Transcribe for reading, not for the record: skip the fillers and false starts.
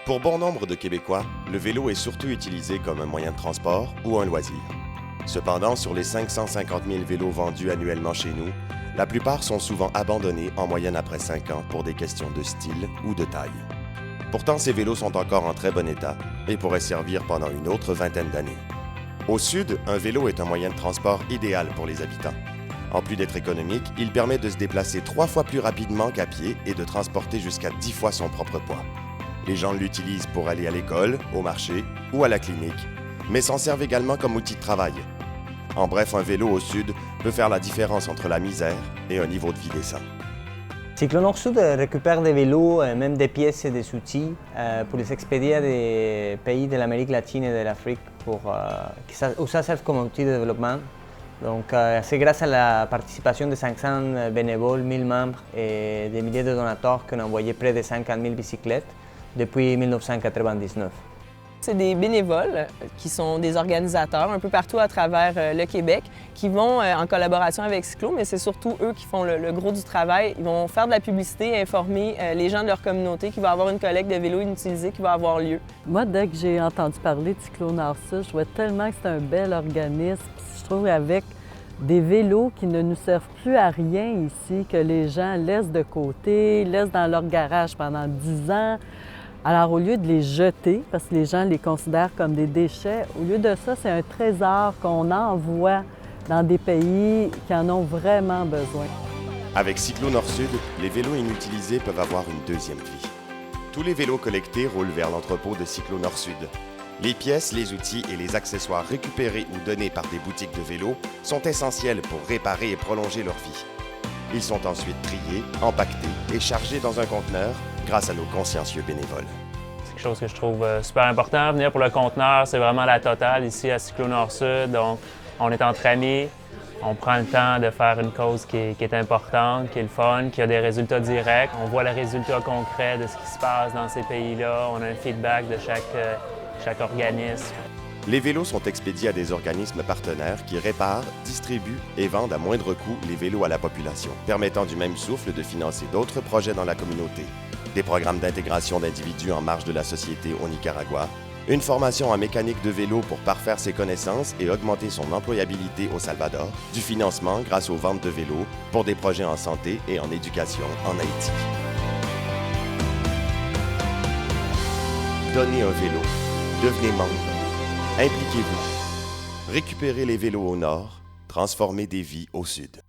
Pour bon nombre de Québécois, le vélo est surtout utilisé comme un moyen de transport ou un loisir. Cependant, sur les 550 000 vélos vendus annuellement chez nous, la plupart sont souvent abandonnés en moyenne après 5 ans pour des questions de style ou de taille. Pourtant, ces vélos sont encore en très bon état et pourraient servir pendant une autre vingtaine d'années. Au sud, un vélo est un moyen de transport idéal pour les habitants. En plus d'être économique, il permet de se déplacer 3 fois plus rapidement qu'à pied et de transporter jusqu'à 10 fois son propre poids. Les gens l'utilisent pour aller à l'école, au marché ou à la clinique, mais s'en servent également comme outil de travail. En bref, un vélo au sud peut faire la différence entre la misère et un niveau de vie décent. Cyclo Nord Sud récupère des vélos, même des pièces et des outils pour les expédier à des pays de l'Amérique latine et de l'Afrique où ça sert comme outil de développement. Donc, c'est grâce à la participation de 500 bénévoles, 1000 membres et des milliers de donateurs qu'on a envoyé près de 50 000 bicyclettes depuis 1999. C'est des bénévoles qui sont des organisateurs un peu partout à travers le Québec qui vont en collaboration avec Cyclo, mais c'est surtout eux qui font le gros du travail. Ils vont faire de la publicité, informer les gens de leur communauté qu'il va y avoir une collecte de vélos inutilisés qui va avoir lieu. Moi, dès que j'ai entendu parler de Cyclo Nord Sud, je trouvais tellement que c'est un bel organisme. Je trouve avec des vélos qui ne nous servent plus à rien ici, que les gens laissent de côté, laissent dans leur garage pendant 10 ans. Alors, au lieu de les jeter, parce que les gens les considèrent comme des déchets, au lieu de ça, c'est un trésor qu'on envoie dans des pays qui en ont vraiment besoin. Avec Cyclo Nord Sud, les vélos inutilisés peuvent avoir une deuxième vie. Tous les vélos collectés roulent vers l'entrepôt de Cyclo Nord Sud. Les pièces, les outils et les accessoires récupérés ou donnés par des boutiques de vélos sont essentiels pour réparer et prolonger leur vie. Ils sont ensuite triés, empaquetés et chargés dans un conteneur grâce à nos consciencieux bénévoles. C'est quelque chose que je trouve super important. Venir pour le conteneur, c'est vraiment la totale ici à Cyclo Nord Sud. Donc, on est entre amis, on prend le temps de faire une cause qui est importante, qui est le fun, qui a des résultats directs. On voit les résultats concrets de ce qui se passe dans ces pays-là. On a un feedback de chaque organisme. Les vélos sont expédiés à des organismes partenaires qui réparent, distribuent et vendent à moindre coût les vélos à la population, permettant du même souffle de financer d'autres projets dans la communauté. Des programmes d'intégration d'individus en marge de la société au Nicaragua, une formation en mécanique de vélo pour parfaire ses connaissances et augmenter son employabilité au Salvador, du financement grâce aux ventes de vélos pour des projets en santé et en éducation en Haïti. Donnez un vélo. Devenez membre. Impliquez-vous. Récupérez les vélos au nord, transformez des vies au sud.